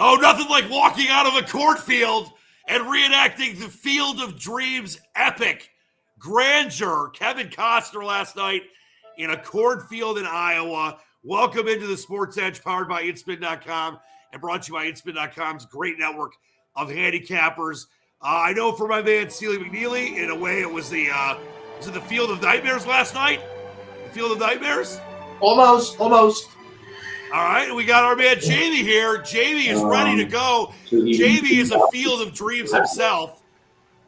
Oh, nothing like walking out of a cornfield and reenacting the Field of Dreams epic grandeur. Kevin Costner last night in a cornfield in Iowa. Welcome into the Sports Edge, powered by InSpin.com and brought to you by InSpin.com's great network of handicappers. I know for my man Sealy McNeely, in a way, it was the Field of Nightmares last night. The Field of Nightmares. Almost. All right, and we got our man Jamie here. Jamie is ready to go. Jamie is a Field of Dreams himself.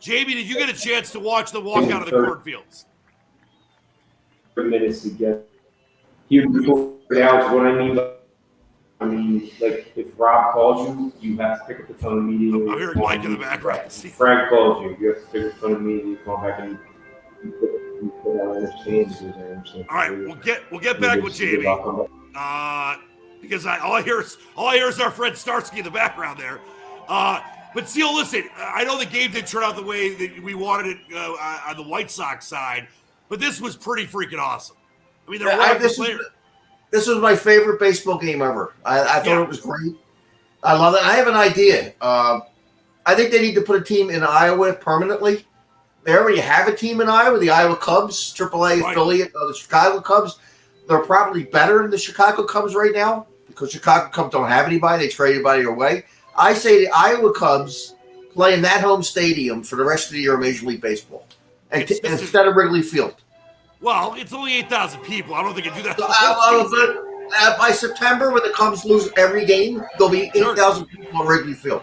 Jamie, did you get a chance to watch them walk out of the cornfields? 3 minutes to get here before out. What I mean, like if Rob calls you, you have to pick up the phone immediately. I'm hearing Mike in the background. If Frank calls you, you have to pick up the phone immediately. Call back and put out there. All right, we'll get back with Jamie. Because all I hear is our friend Starsky in the background there. But Seal, listen, I know the game didn't turn out the way that we wanted it on the White Sox side, but this was pretty freaking awesome. I mean, this was my favorite baseball game ever. I thought it was great. I love it. I have an idea. I think they need to put a team in Iowa permanently. They already have a team in Iowa, the Iowa Cubs, AAA affiliate of the Chicago Cubs. They're probably better than the Chicago Cubs right now because Chicago Cubs don't have anybody. They trade everybody away. I say the Iowa Cubs play in that home stadium for the rest of the year of Major League Baseball instead of Wrigley Field. Well, it's only 8,000 people. I don't think you do that. By September, when the Cubs lose every game, there'll be 8,000 people at Wrigley Field.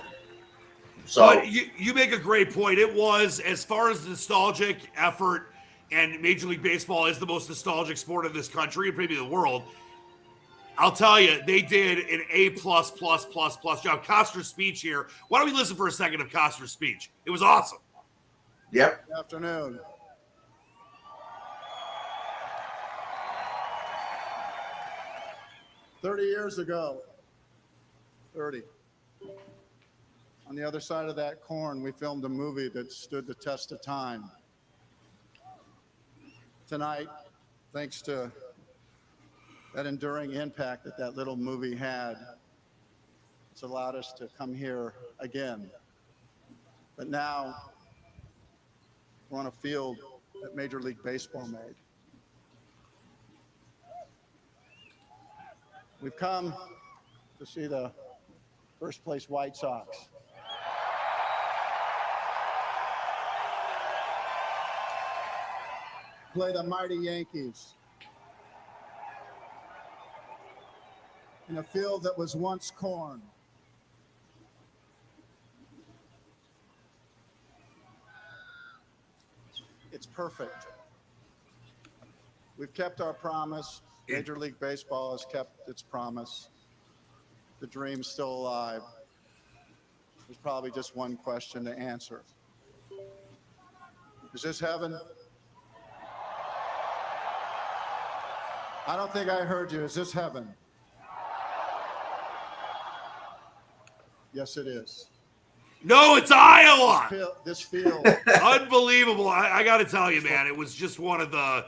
So but you make a great point. It was, as far as nostalgic effort, and Major League Baseball is the most nostalgic sport in this country and maybe the world. I'll tell you, they did an A++++ job. Costner's speech here. Why don't we listen for a second of Costner's speech? It was awesome. Yep. Good afternoon. "30 years ago, 30. On the other side of that corn, we filmed a movie that stood the test of time. Tonight, thanks to that enduring impact that little movie had, it's allowed us to come here again. But now, we're on a field that Major League Baseball made. We've come to see the first place White Sox. Play the mighty Yankees in a field that was once corn. It's perfect. We've kept our promise. Major League Baseball has kept its promise. The dream's still alive. There's probably just one question to answer. Is this heaven? I don't think I heard you. Is this heaven? Yes, it is. No, it's Iowa. This field. Unbelievable. I got to tell you, man, it was just one of the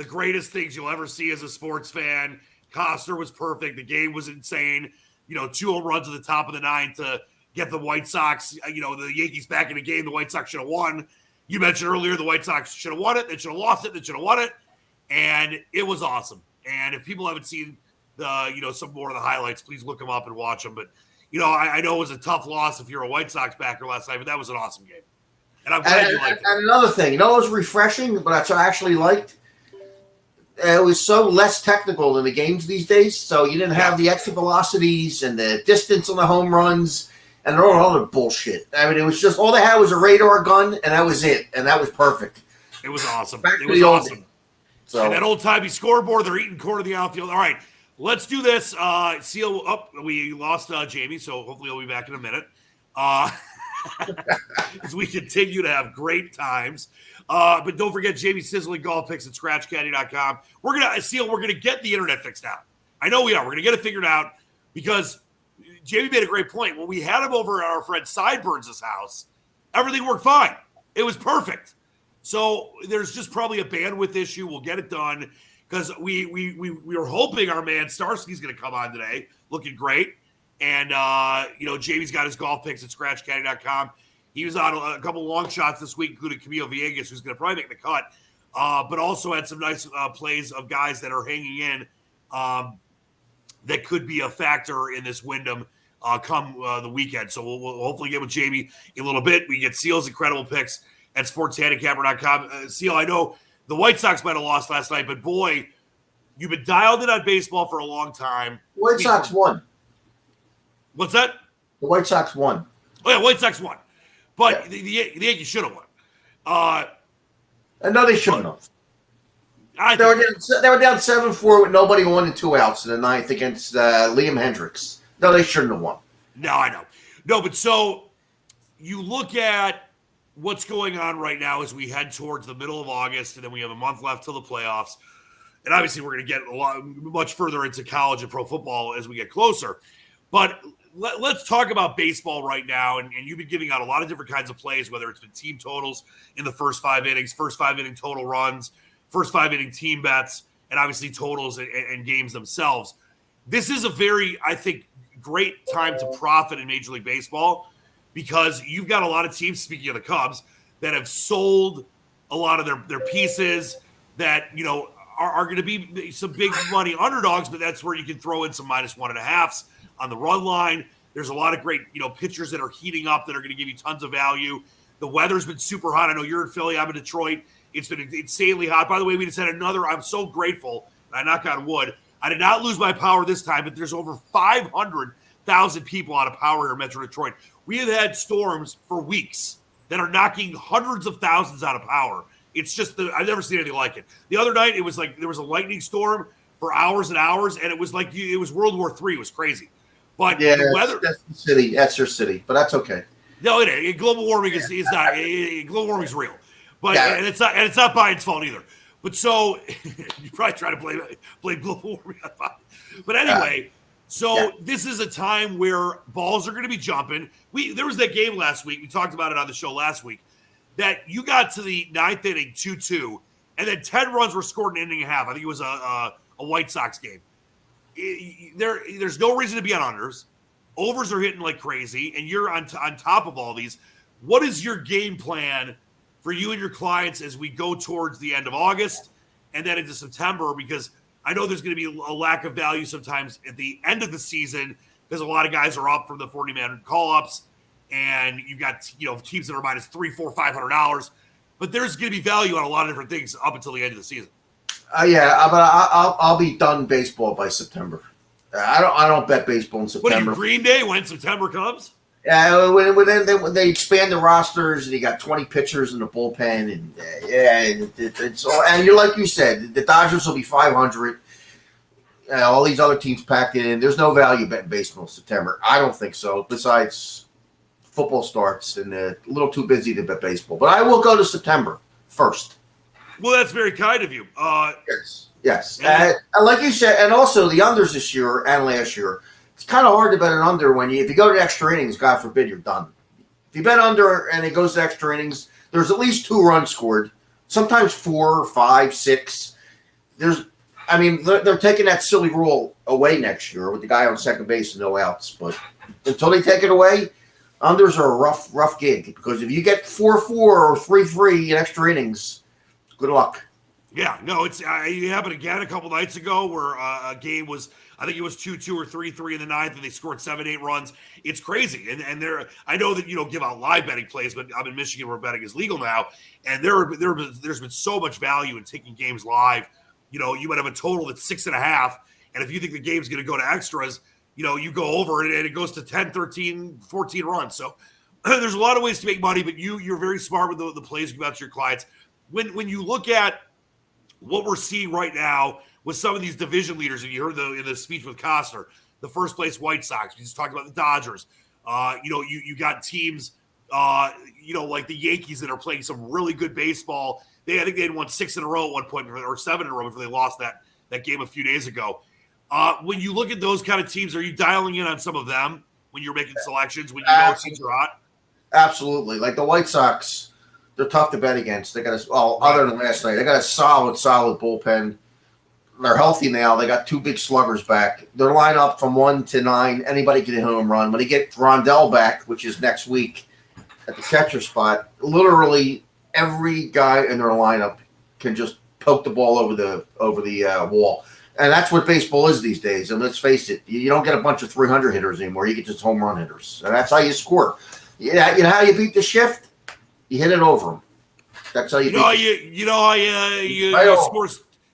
greatest things you'll ever see as a sports fan. Costner was perfect. The game was insane. 2 home runs at the top of the 9th to get the White Sox, the Yankees back in the game. The White Sox should have won. You mentioned earlier the White Sox should have won it. They should have lost it. They should have won it. And it was awesome. And if people haven't seen some more of the highlights, please look them up and watch them. But, I know it was a tough loss if you're a White Sox backer last night, but that was an awesome game. And I'm glad you liked it. And another thing, it was refreshing, but I actually liked it was so less technical in the games these days. So you didn't have the extra velocities and the distance on the home runs and all other bullshit. I mean, it was just all they had was a radar gun, and that was it. And that was perfect. It was awesome. It was awesome. So. And that old-timey scoreboard, they're eating corn in the outfield. All right, let's do this. Seal up. We lost Jamie, so hopefully he'll be back in a minute. As we continue to have great times. But don't forget Jamie's sizzling golf picks at scratchcaddy.com. We're gonna get the internet fixed out. I know we are. We're gonna get it figured out because Jamie made a great point. When we had him over at our friend Sideburns' house, everything worked fine. It was perfect. So there's just probably a bandwidth issue. We'll get it done because we were hoping our man Starsky's going to come on today, looking great. And, Jamie's got his golf picks at scratchcaddy.com. He was on a couple long shots this week, including Camilo Villegas, who's going to probably make the cut, but also had some nice plays of guys that are hanging in that could be a factor in this Wyndham come the weekend. So we'll hopefully get with Jamie in a little bit. We get Seal's incredible picks at sportshandicapper.com. Seal, I know the White Sox might have lost last night, but boy, you've been dialed in on baseball for a long time. White Sox won. What's that? The White Sox won. Oh, yeah, White Sox won. But the Yankees should have won. No, they shouldn't have. They were down 7-4 with nobody on and 2 outs in the ninth against Liam Hendricks. No, they shouldn't have won. No, I know. No, but so you look at what's going on right now as we head towards the middle of August, and then we have a month left till the playoffs. And obviously we're going to get much further into college and pro football as we get closer. But let's talk about baseball right now. And you've been giving out a lot of different kinds of plays, whether it's been team totals in the first 5 innings, first 5 inning total runs, first 5 inning team bets, and obviously totals and games themselves. This is a very, I think, great time to profit in Major League Baseball because you've got a lot of teams, speaking of the Cubs, that have sold a lot of their pieces that, are going to be some big money underdogs, but that's where you can throw in some -1.5s on the run line. There's a lot of great, pitchers that are heating up that are going to give you tons of value. The weather's been super hot. I know you're in Philly. I'm in Detroit. It's been insanely hot. By the way, we just had I'm so grateful, and I knock on wood. I did not lose my power this time, but there's over 500,000 people out of power here in Metro Detroit. We have had storms for weeks that are knocking hundreds of thousands out of power. It's just I've never seen anything like it. The other night, it was like there was a lightning storm for hours and hours, and it was like it was World War III. It was crazy. But yeah, the weather, that's the city. That's your city, but that's okay. No, it ain't. Global warming is not. Global warming is real, but and it's not Biden's fault either. But so you probably try to blame global warming on Biden. But anyway, this is a time where balls are going to be jumping. There was that game last week. We talked about it on the show last week. That you got to the 9th inning 2-2, and then 10 runs were scored in an inning and a half. I think it was a White Sox game. There's no reason to be on unders. Overs are hitting like crazy, and you're on top of all these. What is your game plan for you and your clients as we go towards the end of August and then into September? Because I know there's going to be a lack of value sometimes at the end of the season because a lot of guys are up from the 40-man call-ups. And you've got teams that are -$300, $400, $500, but there's going to be value on a lot of different things up until the end of the season. But I'll be done baseball by September. I don't bet baseball in September. What are you, Green Day when September comes? Yeah, when they expand the rosters and you got 20 pitchers in the bullpen, and it's all, and you're like you said, the Dodgers will be 500. All these other teams packed in. There's no value betting baseball in September. I don't think so. Besides, football starts and a little too busy to bet baseball. But I will go to September 1st. Well, that's very kind of you. Yes. And like you said, and also the unders this year and last year, it's kind of hard to bet an under if you go to extra innings, God forbid, you're done. If you bet under and it goes to extra innings, there's at least 2 runs scored, sometimes 4, 5, 6. They're taking that silly rule away next year with the guy on second base and no outs. But until they take it away, unders are a rough gig because if you get 4-4 or 3-3 in extra innings, good luck. Yeah, no, it happened again a couple nights ago where a game was, I think it was 2-2 or 3-3 in the ninth, and they scored 7-8 runs. It's crazy, and I know that you don't give out live betting plays, but I'm in Michigan where betting is legal now, and there's been so much value in taking games live. You might have a total that's 6.5, and if you think the game's going to go to extras, you go over it and it goes to 10, 13, 14 runs. So there's a lot of ways to make money, but you're very smart with the plays you give out to your clients. When you look at what we're seeing right now with some of these division leaders, and you heard in the speech with Costner, the first place White Sox, we just talked about the Dodgers. You got teams, like the Yankees that are playing some really good baseball. I think they had won 6 in a row at one point, or 7 in a row before they lost that game a few days ago. When you look at those kind of teams, are you dialing in on some of them when you're making selections, when you know teams are hot? Absolutely. Like the White Sox, they're tough to bet against. They got other than last night, they got a solid bullpen. they're healthy now. They got 2 big sluggers back. Their lineup from 1 to 9, anybody can hit a home run. When they get Rondell back, which is next week at the catcher spot, literally every guy in their lineup can just poke the ball over the wall. And that's what baseball is these days. And let's face it, you don't get a bunch of 300 hitters anymore. You get just home run hitters. And that's how you score. You know how you beat the shift? You hit it over them. That's how you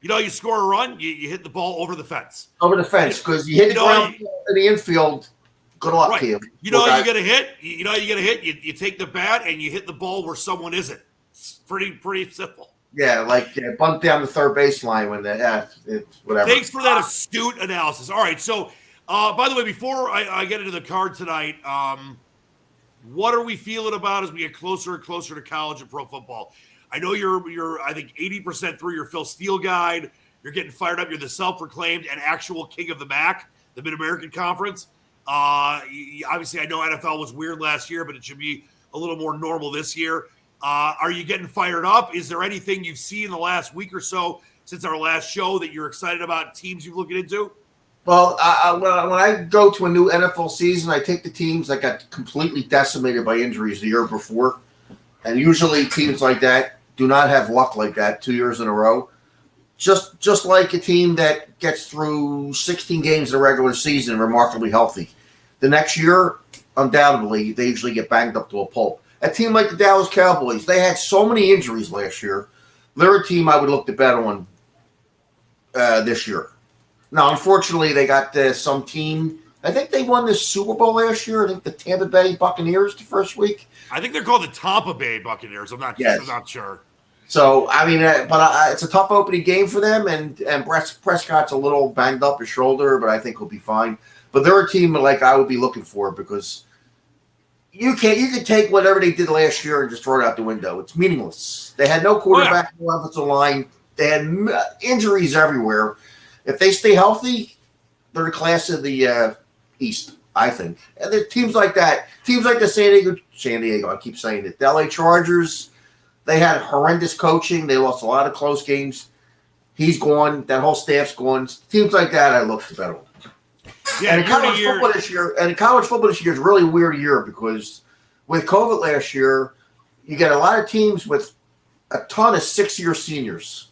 you score a run, you hit the ball over the fence. Over the fence, because you hit the ground in the infield. Good luck to you. You know how you get a hit? You know how you get a hit? You take the bat and you hit the ball where someone isn't. It's pretty simple. Yeah, like bunt down the third baseline when it's whatever. Thanks for that astute analysis. All right, so by the way, before I get into the card tonight, what are we feeling about as we get closer and closer to college and pro football? I know you're I think 80% through your Phil Steele guide. You're getting fired up. You're the self-proclaimed and actual king of the MAC, the Mid-American Conference. Obviously, I know NFL was weird last year, but it should be a little more normal this year. Are you getting fired up? Is there anything you've seen in the last week or so since our last show that you're excited about, teams you're looking into? Well, when I go to a new NFL season, I take the teams that got completely decimated by injuries the year before. And usually teams like that do not have luck like that 2 years in a row. Just like a team that gets through 16 games in a regular season remarkably healthy. The next year, undoubtedly, they usually get banged up to a pulp. A team like the Dallas Cowboys, they had so many injuries last year. They're a team I would look to bet on this year. Now, unfortunately, they got some team. I think they won the Super Bowl last year. I think the Tampa Bay Buccaneers the first week. I think they're called the Tampa Bay Buccaneers. I'm not sure. So, I mean, it's a tough opening game for them, and Prescott's a little banged up his shoulder, but I think he'll be fine. But they're a team like I would be looking for because you can take whatever they did last year and just throw it out the window. It's meaningless. They had no quarterback, no offensive line. They had injuries everywhere. If they stay healthy, they're the class of the East, I think. And there's teams like that, teams like the San Diego, I keep saying it, the LA Chargers, they had horrendous coaching. They lost a lot of close games. He's gone. That whole staff's gone. Teams like that, I look to bet on. Yeah, and college football this year is a really weird year because with COVID last year, you get a lot of teams with a ton of 6-year seniors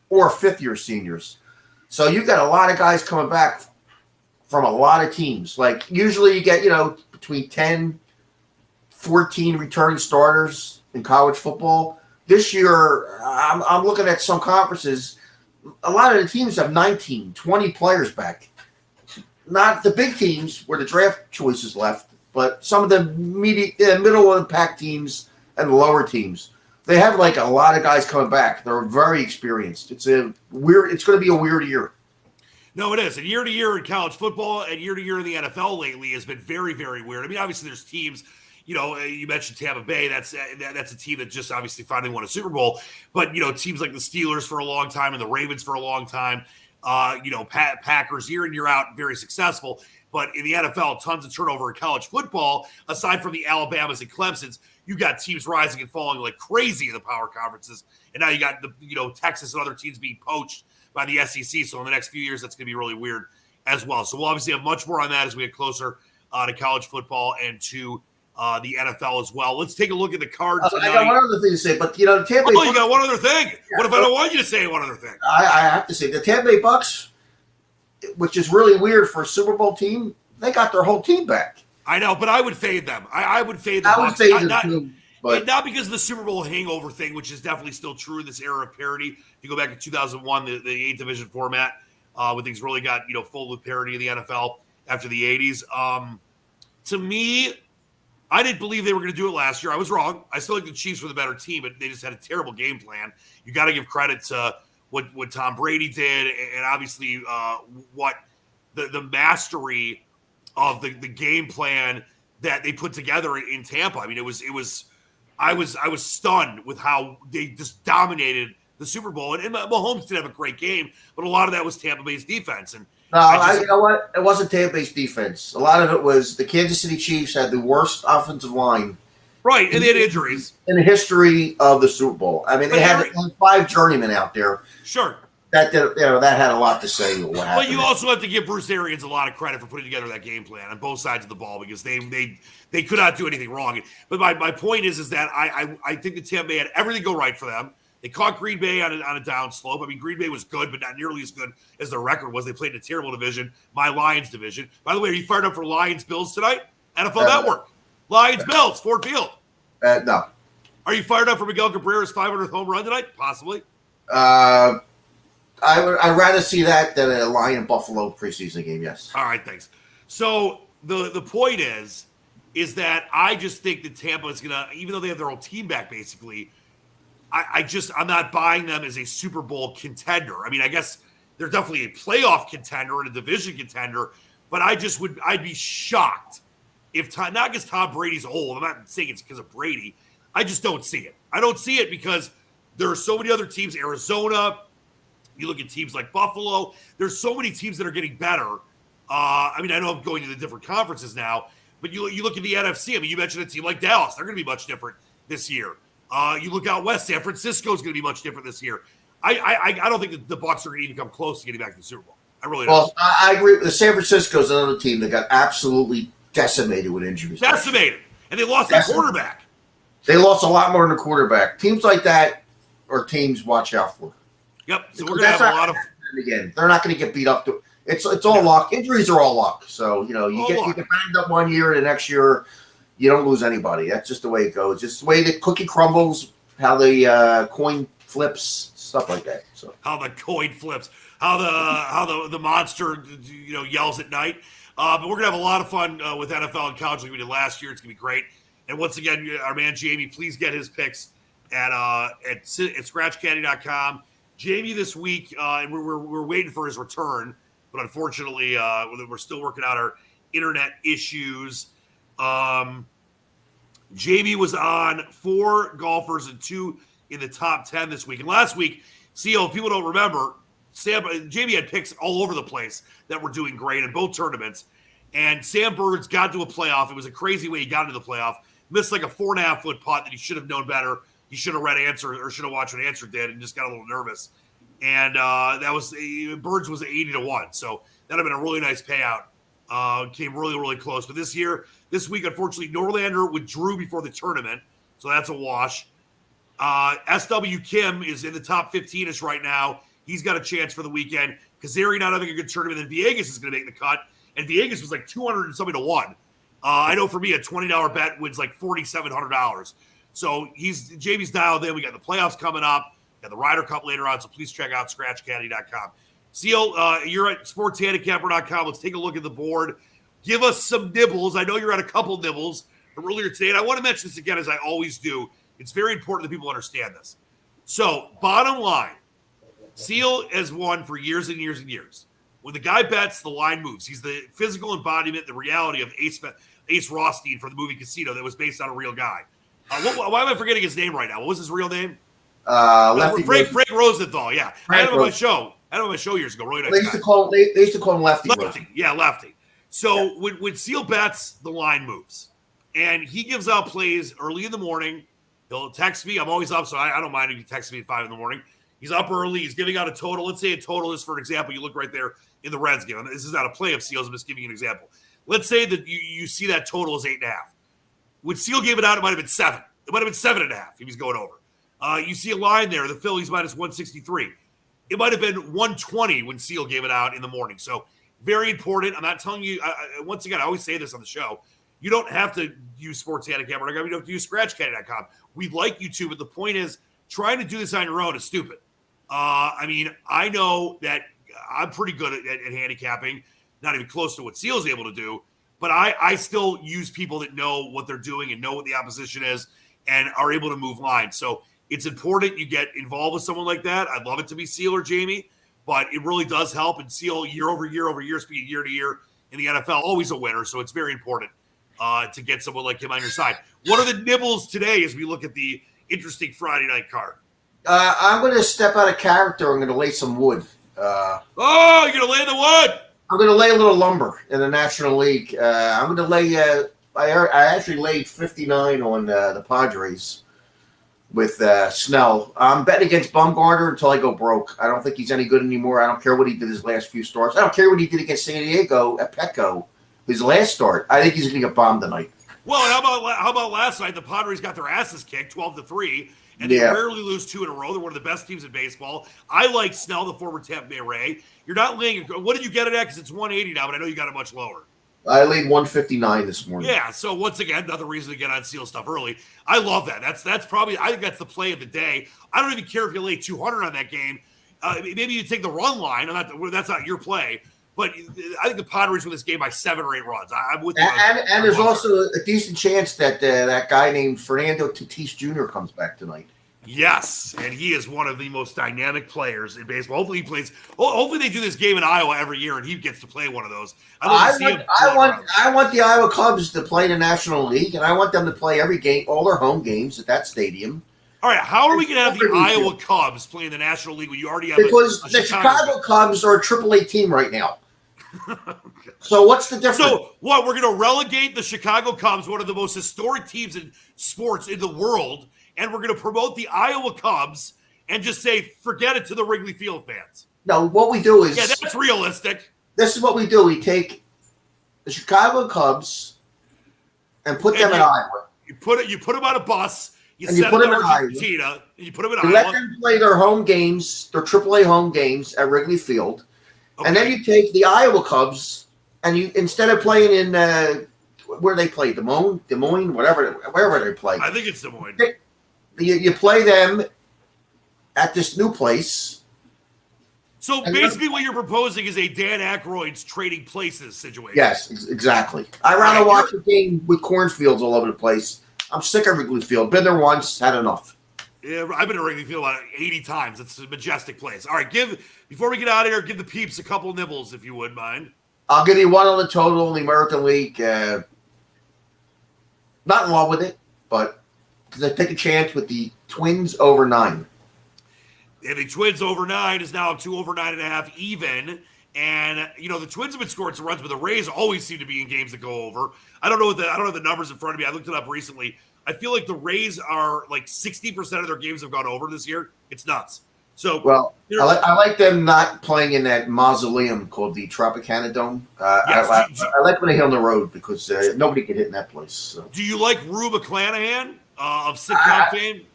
or 5th-year seniors. So you got a lot of guys coming back from a lot of teams. Like usually you get, between 10, 14 returning starters in college football. This year, I'm looking at some conferences. A lot of the teams have 19, 20 players back. Not the big teams where the draft choices left, but some of the middle of the pack teams and the lower teams. They have like a lot of guys coming back. They're very experienced. It's going to be a weird year. No, it is. And year to year in college football and year to year in the NFL lately has been very, very weird. I mean, obviously there's teams, you mentioned Tampa Bay. That's a team that just obviously finally won a Super Bowl. But, teams like the Steelers for a long time and the Ravens for a long time, Packers year in, year out, very successful. But in the NFL, tons of turnover in college football. Aside from the Alabamas and Clemsons, you got teams rising and falling like crazy in the power conferences. And now you got the Texas and other teams being poached by the SEC. So in the next few years, that's going to be really weird as well. So we'll obviously have much more on that as we get closer to college football and to the NFL as well. Let's take a look at the card tonight. I got one other thing to say, but Tampa Bay. Oh, you got one other thing. Yeah. What if I don't want you to say one other thing? I have to say the Tampa Bay Bucks, which is really weird for a Super Bowl team, they got their whole team back. I know, but I would fade them. I would fade the Bucks. Not because of the Super Bowl hangover thing, which is definitely still true in this era of parity. If you go back to 2001, the 8 division format, when things really got full with parity in the NFL after the 80s. To me, I didn't believe they were going to do it last year. I was wrong. I still think the Chiefs were the better team, but they just had a terrible game plan. You got to give credit to what Tom Brady did, and obviously what the mastery of the game plan that they put together in Tampa. I mean, it was. I was stunned with how they just dominated the Super Bowl, and Mahomes did have a great game, but a lot of that was Tampa Bay's defense. And you know what? It wasn't Tampa Bay's defense. A lot of it was the Kansas City Chiefs had the worst offensive line, right? And they had injuries in the history of the Super Bowl. I mean, they had 5 journeymen out there. Sure. that did, that had a lot to say. What happened. But you also have to give Bruce Arians a lot of credit for putting together that game plan on both sides of the ball because they could not do anything wrong. But my point is that I think the Tampa Bay had everything go right for them. They caught Green Bay on a down slope. I mean, Green Bay was good, but not nearly as good as their record was. They played in a terrible division, my Lions division. By the way, are you fired up for Lions-Bills tonight? NFL Network. Lions-Bills, Ford Field. No. Are you fired up for Miguel Cabrera's 500th home run tonight? Possibly. I'd rather see that than a Lion-Buffalo preseason game, yes. All right, thanks. So the point is that I just think that Tampa is going to, even though they have their whole team back basically, I'm not buying them as a Super Bowl contender. I mean, I guess they're definitely a playoff contender and a division contender, but I'd be shocked if not because Tom Brady's old. I'm not saying it's because of Brady. I just don't see it. I don't see it because there are so many other teams, Arizona. You look at teams like Buffalo. There's so many teams that are getting better. I mean, I know I'm going to the different conferences now, but you look at the NFC. I mean, you mentioned a team like Dallas. They're going to be much different this year. You look out west, San Francisco is going to be much different this year. I don't think that the Bucs are going to even come close to getting back to the Super Bowl. I really don't. Well, I agree. The San Francisco is another team that got absolutely decimated with injuries. Decimated. And they lost their quarterback. They lost a lot more than the quarterback. Teams like that are teams watch out for. Yep. So we're going to have a lot of. Again, they're not going to get beat up. It's all luck. Injuries are all luck. So, you get banged up one year and the next year you don't lose anybody. That's just the way it goes. Just the way the cookie crumbles, how the coin flips, stuff like that. So how the coin flips, how the monster yells at night. But we're gonna have a lot of fun with NFL and college like we did last year. It's gonna be great. And once again, our man Jamie, please get his picks at scratchcaddy.com. Jamie this week, and we're waiting for his return, but unfortunately, we're still working out our internet issues. Jamie was on 4 golfers and 2 in the top 10 this week. And last week, if people don't remember, Jamie had picks all over the place that were doing great in both tournaments. And Sam Burns got to a playoff. It was a crazy way he got into the playoff. Missed like a 4.5-foot putt that he should have known better. He should have read Answer or should have watched what Answer did and just got a little nervous. And Burns was 80-1. So that would have been a really nice payout. Came really, really close. But this week, unfortunately, Norlander withdrew before the tournament. So that's a wash. SW Kim is in the top 15-ish right now. He's got a chance for the weekend. Kazari not having a good tournament, and Villegas is going to make the cut. And Villegas was like 200 and something to 1. I know for me, a $20 bet wins like $4,700. So Jamie's dialed in. We got the playoffs coming up. Got the Ryder Cup later on. So please check out scratchcaddy.com. Seal, you're at sportshandicapper.com. Let's take a look at the board. Give us some nibbles. I know you're at a couple nibbles from earlier today. And I want to mention this again, as I always do. It's very important that people understand this. So, bottom line, Seal has won for years and years and years. When the guy bets, the line moves. He's the physical embodiment, the reality of Ace Rothstein from the movie Casino that was based on a real guy. Why am I forgetting his name right now? What was his real name? Frank Rosenthal, yeah. I had him on my show. Years ago. Really nice they used to call him Lefty. Lefty, yeah, Lefty. So when Seal bets, the line moves. And he gives out plays early in the morning. He'll text me. I'm always up, so I don't mind if he texts me at 5 in the morning. He's up early. He's giving out a total. Let's say a total is, for example, you look right there in the Reds game. This is not a play of Seal's. I'm just giving you an example. Let's say that you see that total is 8.5. When Seal gave it out, it might have been 7. It might have been 7.5 if he's going over. You see a line there, the Phillies minus 163. It might have been 120 when Seal gave it out in the morning. So very important. I'm not telling you, once again, I always say this on the show. You don't have to use SportsHandicap.com. You don't have to use ScratchCaddy.com. We'd like you to, but the point is, trying to do this on your own is stupid. I mean, I know that I'm pretty good at handicapping, not even close to what Seal's able to do, but I still use people that know what they're doing and know what the opposition is and are able to move lines. So it's important you get involved with someone like that. I'd love it to be Seal or Jamie, but it really does help. And Seal, year over year, speaking year to year in the NFL, always a winner. So it's very important to get someone like him on your side. What are the nibbles today as we look at the interesting Friday night card? I'm going to step out of character. I'm going to lay some wood. You're going to lay the wood? I'm going to lay a little lumber in the National League. I'm going to lay I actually laid 59 on the Padres. with Snell. I'm betting against Bumgarner until I go broke. I don't think he's any good anymore. I don't care what he did his last few starts. I don't care what he did against San Diego at Petco, his last start. I think he's going to get bombed tonight. Well, and how about last night? The Padres got their asses kicked 12-3, and they rarely lose 2 in a row. They're one of the best teams in baseball. I like Snell, the former Tampa Bay Ray. You're not laying. What did you get it at? Because it's 180 now, but I know you got it much lower. I laid 159 this morning. Yeah, so once again, another reason to get on Seal stuff early. I love that. That's probably, I think that's the play of the day. I don't even care if you lay 200 on that game. Maybe you take the run line. That's not your play. But I think the Padres win this game by 7 or 8 runs. I'm with you. And there's also a decent chance that that guy named Fernando Tatis Jr. comes back tonight. Yes, and he is one of the most dynamic players in baseball. Hopefully he plays. Hopefully they do this game in Iowa every year, and he gets to play one of those. I want the Iowa Cubs to play in the National League, and I want them to play every game, all their home games at that stadium. All right, how are we going to have the Iowa Cubs play in the National League when you already have because the Chicago Cubs are a AAA team right now. So what's the difference? So what? We're going to relegate the Chicago Cubs, one of the most historic teams in sports in the world, and we're going to promote the Iowa Cubs and just say, forget it to the Wrigley Field fans. No, what we do is... Yeah, that's realistic. This is what we do. We take the Chicago Cubs and put them in Iowa. You put them on a bus. You put them in Iowa. You put them in Iowa. Let them play their home games, their AAA home games at Wrigley Field. Okay. And then you take the Iowa Cubs and you, instead of playing in where they play, Des Moines, wherever they play. I think it's Des Moines. You play them at this new place. So basically what you're proposing is a Dan Aykroyd's trading places situation. Yes, exactly. I'd rather watch a game with cornfields all over the place. I'm sick of Wrigley Field. Been there once, had enough. Yeah, I've been to Wrigley Field about 80 times. It's a majestic place. All right, before we get out of here, give the peeps a couple nibbles, if you would mind. I'll give you one on the total in the American League. Not in love with it, but because I take a chance with the Twins over 9. Yeah, the Twins over 9 is now up to over 9.5 even. And the Twins have been scoring some runs, but the Rays always seem to be in games that go over. I don't have the numbers in front of me. I looked it up recently. I feel like the Rays are like 60% of their games have gone over this year. It's nuts. So I like them not playing in that mausoleum called the Tropicana Dome. I like when they hit on the road because nobody can hit in that place. So. Do you like Rue McClanahan of sitcom fame?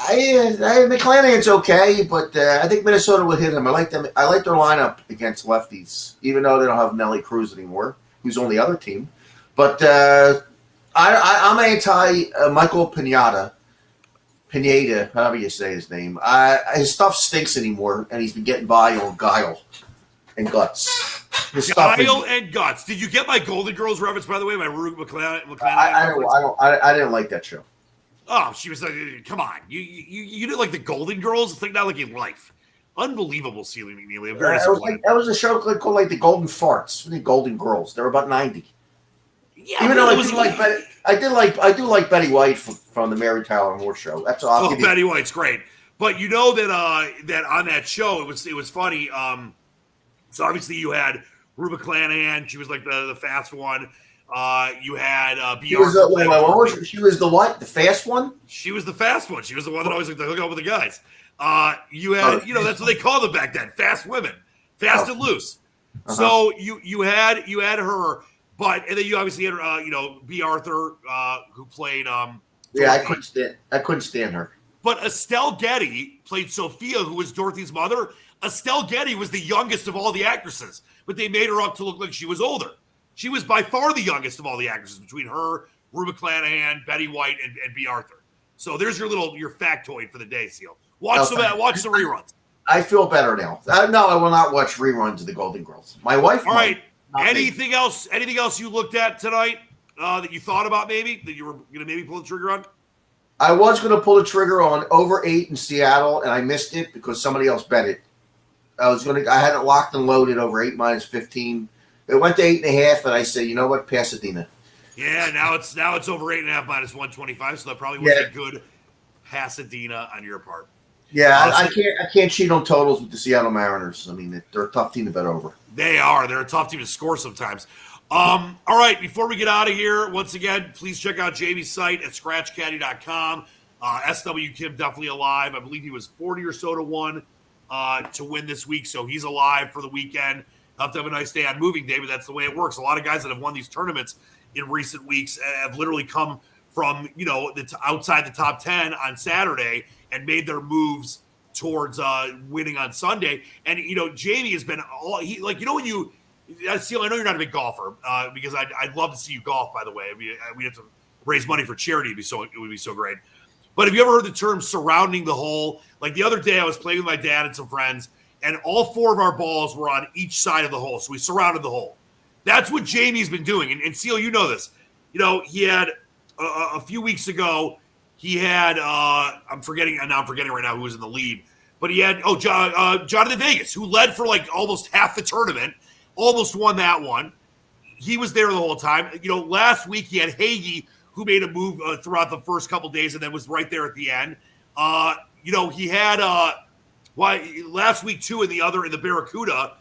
McClanahan's okay, but I think Minnesota would hit him. I like them. I like their lineup against lefties, even though they don't have Nelly Cruz anymore, who's on the other team. But I'm anti Michael Pineda, however you say his name. His stuff stinks anymore, and he's been getting by on guile and guts. Guile and guts. Did you get my Golden Girls reference, by the way? My Rue McClanahan? I didn't like that show. Oh, she was like, come on. You didn't like the Golden Girls? It's like not like in life. Unbelievable, Celia McNeely. I'm very disappointed. That was a show called like the Golden Farts, the Golden Girls. They were about 90. Yeah, even though I do like Betty White from the Mary Tyler Moore Show. That's all. Betty White's great, but you know that on that show it was funny. So obviously you had Rue McClanahan. She was like the fast one. You had she was the what? The fast one? She was the fast one. She was the one that always like to hook up with the guys. You had that's what they called them back then. Fast women, fast and loose. Uh-huh. So you had her. And then you obviously had, B. Arthur, who played. I couldn't stand her. But Estelle Getty played Sophia, who was Dorothy's mother. Estelle Getty was the youngest of all the actresses, but they made her up to look like she was older. She was by far the youngest of all the actresses between her, Rue McClanahan, Betty White, and B. Arthur. So there's your factoid for the day, Seal. Watch some reruns. I feel better now. No, I will not watch reruns of the Golden Girls. My wife. All right. Anything else you looked at tonight that you thought about maybe that you were going to maybe pull the trigger on? I was going to pull the trigger on over 8 in Seattle, and I missed it because somebody else bet it. I had it locked and loaded over 8 minus 15. It went to 8.5, and I said, you know what, Pasadena. Yeah, now it's over 8.5 minus 125, so that probably was a good Pasadena on your part. Yeah, I can't cheat on totals with the Seattle Mariners. I mean, they're a tough team to bet over. They are. They're a tough team to score sometimes. All right, before we get out of here, once again, please check out Jamie's site at scratchcaddy.com. SW Kim definitely alive. I believe he was 40 or so to 1 to win this week, so he's alive for the weekend. Have to have a nice day on moving day, but that's the way it works. A lot of guys that have won these tournaments in recent weeks have literally come from, outside the top 10 on Saturday and made their moves towards winning on Sunday. And, Jamie has been when you – Seal, I know you're not a big golfer because I'd love to see you golf, by the way. I mean, we have to raise money for charity. It would be so great. But have you ever heard the term surrounding the hole? Like the other day I was playing with my dad and some friends, and all 4 of our balls were on each side of the hole. So we surrounded the hole. That's what Jamie's been doing. And Seal, you know this. He had a few weeks ago, he had, I'm forgetting right now who was in the lead. But he had, Jonathan Vegas, who led for like almost half the tournament, almost won that one. He was there the whole time. Last week he had Hagee, who made a move throughout the first couple days and then was right there at the end. He had last week too in the Barracuda,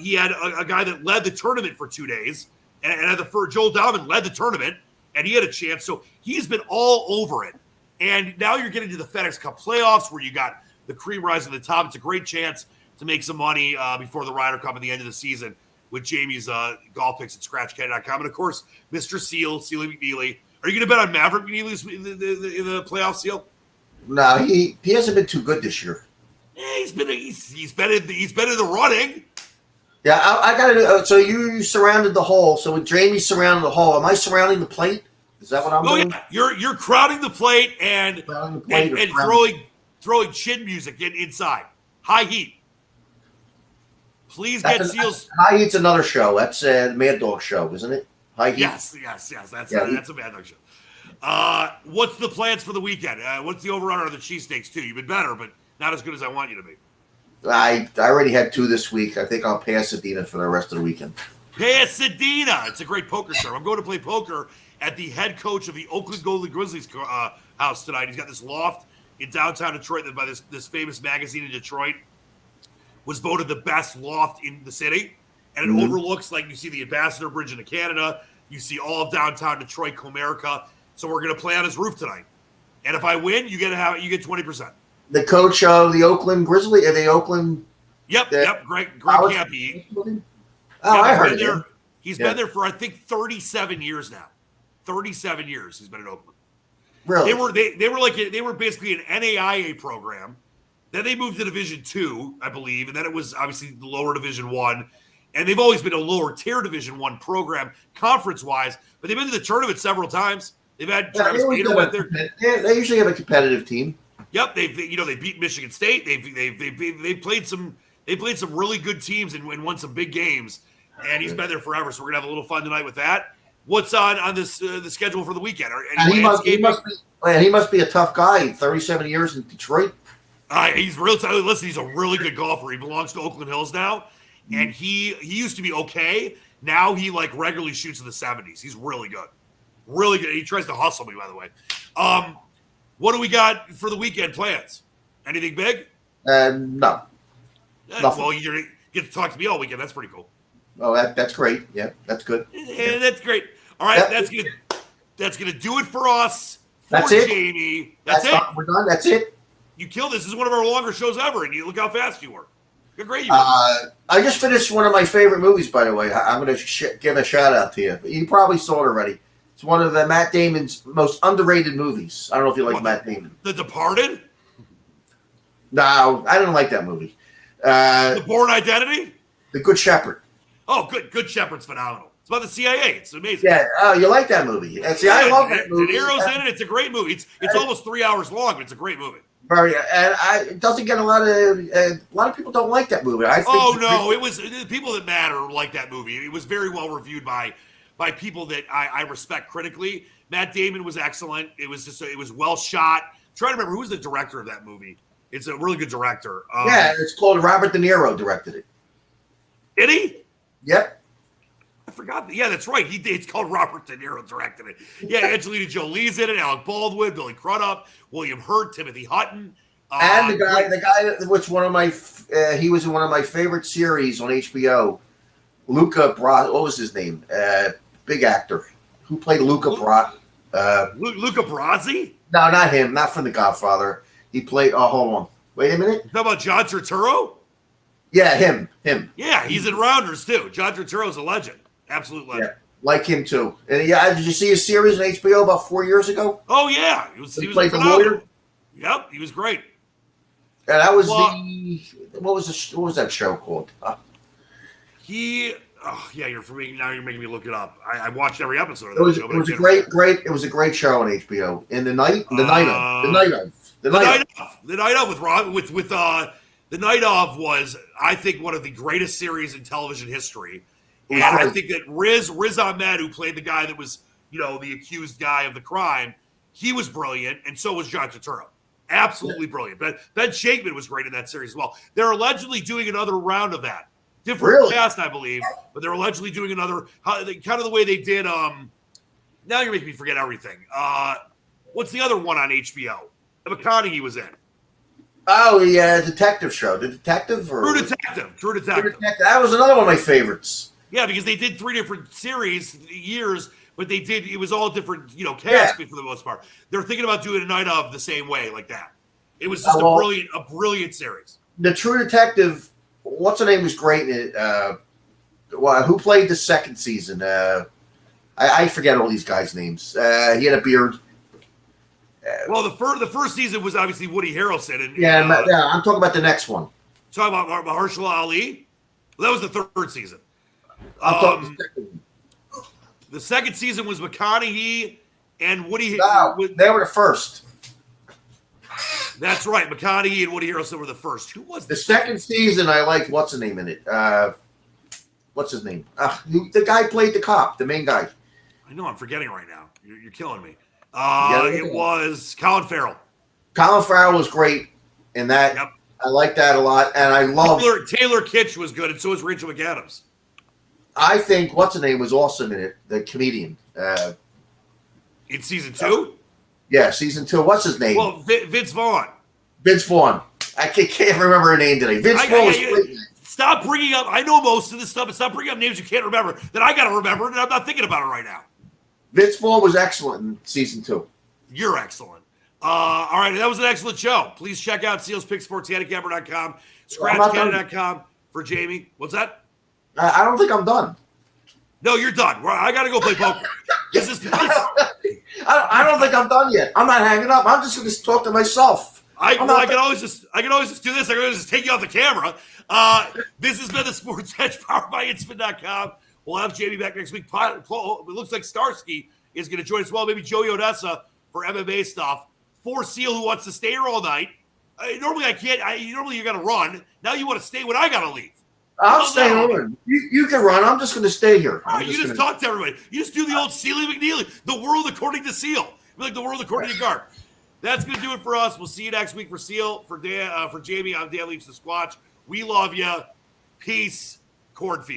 he had a guy that led the tournament for 2 days, and Joel Dahman led the tournament, and he had a chance. So he's been all over it. And now you're getting to the FedEx Cup playoffs where you got the cream rising to the top. It's a great chance to make some money before the Ryder Cup at the end of the season with Jamie's golf picks at ScratchCat.com. And of course, Mr. Sealy McNeely. Are you going to bet on Maverick McNeely in the playoff, Seal? No, he hasn't been too good this year. Yeah, he's been in the running. Yeah, I got to. So you surrounded the hole. So when Jamie surrounded the hole, am I surrounding the plate? Is that what I'm doing? Yeah, you're crowding the plate and throwing chin music inside. High Heat. Please get Seals. High Heat's another show. That's a Mad Dog show, isn't it? High Heat. Yes. That's a Mad Dog show. What's the plans for the weekend? What's the over-under on the cheesesteaks too? You've been better, but not as good as I want you to be. I already had 2 this week. I think I'll Pasadena for the rest of the weekend. Pasadena. It's a great poker term. I'm going to play poker at the head coach of the Oakland Golden Grizzlies house tonight. He's got this loft in downtown Detroit that by this famous magazine in Detroit was voted the best loft in the city. And it overlooks, like, you see the Ambassador Bridge into Canada. You see all of downtown Detroit, Comerica. So we're going to play on his roof tonight. And if I win, you get 20%. The coach of the Oakland Grizzlies, the Oakland. Yep. Greg Campy. I heard it. He's been there for, I think, 37 years now. 37 years he's been in Oakland. Really? They were basically an NAIA program. Then they moved to Division II, I believe, and then it was obviously the lower Division I. And they've always been a lower tier Division I program conference-wise, but they've been to the tournament several times. They've had Travis Gator with their. They usually have a competitive team. Yep, they beat Michigan State. They played some really good teams and won some big games. And he's been there forever, so we're gonna have a little fun tonight with that. What's on this the schedule for the weekend? He must be a tough guy. 37 years in Detroit. He's real. Listen, he's a really good golfer. He belongs to Oakland Hills now, and he used to be okay. Now he regularly shoots in the 70s. He's really good, really good. He tries to hustle me, by the way. What do we got for the weekend plans? Anything big? No. Well, you get to talk to me all weekend. That's pretty cool. Oh, that's great. Yeah, that's good. Yeah, that's great. All right, that's gonna do it for us. That's it, Jamie. That's it. We're done. That's it. You killed this. This is one of our longer shows ever, and you look how fast you were. Look how great you were. I just finished one of my favorite movies, by the way. I'm going to give a shout out to you. You probably saw it already. It's one of the Matt Damon's most underrated movies. I don't know if you like Matt Damon. The Departed? No, I didn't like that movie. The Bourne Identity? The Good Shepherd. Oh, Good Shepherd's phenomenal. It's about the CIA. It's amazing. Yeah. Oh, you like that movie? See, I love that movie. De Niro's in it. It's a great movie. It's almost 3 hours long, but it's a great movie. Very, and it doesn't get a lot of people don't like that movie. It was the people that matter like that movie. It was very well reviewed by people that I respect critically. Matt Damon was excellent. It was well shot. I'm trying to remember who's the director of that movie. It's a really good director. It's called Robert De Niro directed it. Did he? Yep. I forgot. Yeah, that's right. It's called Robert De Niro directed it. Yeah, Angelina Jolie's in it. Alec Baldwin, Billy Crudup, William Hurt, Timothy Hutton, and the guy that was he was in one of my favorite series on HBO. Luca Brasi. What was his name? Big actor who played Luca Brasi. Luca Brasi. No, not him. Not from The Godfather. He played. Oh, hold on. Wait a minute. You talking about John Turturro? Yeah, him. Yeah, he's in Rounders too. John Turturro's a legend. Absolute legend. Yeah, like him too. And yeah, did you see his series on HBO about 4 years ago? Oh yeah, he was played the phenomenal. lawyer. Yep, he was great. And that was Well, what was that show called? You're making me look it up. I watched every episode of It that was show. it was a great show on HBO. And the night of with Rob with the night of was, I think, one of the greatest series in television history. And I think that Riz Ahmed, who played the guy that was, the accused guy of the crime, he was brilliant, and so was John Turturro. Absolutely brilliant. But Ben Shakeman was great in that series as well. They're allegedly doing another round of that. Different cast, I believe, but they're allegedly doing another, kind of the way they did. Now you're making me forget everything. What's the other one on HBO? The McConaughey was in. Oh, yeah, detective show. The Detective? True Detective. That was another one of my favorites. Yeah, because they did 3 different years, but it was all different, cast for the most part. They're thinking about doing a night of the same way, like that. It was just a brilliant series. The True Detective, what's her name was great in it. Who played the second season? I forget all these guys' names. He had a beard. Well, the first season was obviously Woody Harrelson. And I'm talking about the next one. Talking about Mahershala Ali? Well, that was the third season. The second season was McConaughey and Woody. No, they were the first. That's right. McConaughey and Woody Harrelson were the first. Who was the second season? I liked what's his name in it. What's his name? The guy played the cop, the main guy. I know. I'm forgetting right now. You're killing me. It was Colin Farrell. Colin Farrell was great in that. Yep. I like that a lot, and I love Taylor Kitsch was good, and so was Rachel McAdams. I think what's her name was awesome in it. The comedian. In season 2. Yeah, season 2. What's his name? Well, Vince Vaughn. Vince Vaughn. I can't remember her name today. Vince Vaughn was great. Stop bringing up. I know most of this stuff, but stop bringing up names you can't remember that I got to remember, and I'm not thinking about it right now. Vince Vaughn was excellent in season 2. You're excellent. All right, that was an excellent show. Please check out Seals Pick Sports, handicapper.com, scratchcannon.com for Jamie. What's that? I don't think I'm done. No, you're done. I got to go play poker. I don't think I'm done yet. I'm not hanging up. I'm just going to talk to myself. I can always just do this. I can always just take you off the camera. This has been the Sports Edge powered by Inspin.com. We'll have Jamie back next week. It looks like Starsky is going to join us. Well, maybe Joey Odessa for MMA stuff. For Seal, who wants to stay here all night. Normally I can't. Normally you're going to run. Now you want to stay when I got to leave. I'll stay on. You can run. I'm just going to stay here. You just talk to everybody. You just do the old Sealy McNeely. The world according to Seal. Like the world according to Garp. That's going to do it for us. We'll see you next week for Seal. For Jamie, I'm Dan Leach, the Squatch. We love you. Peace. Cornfield.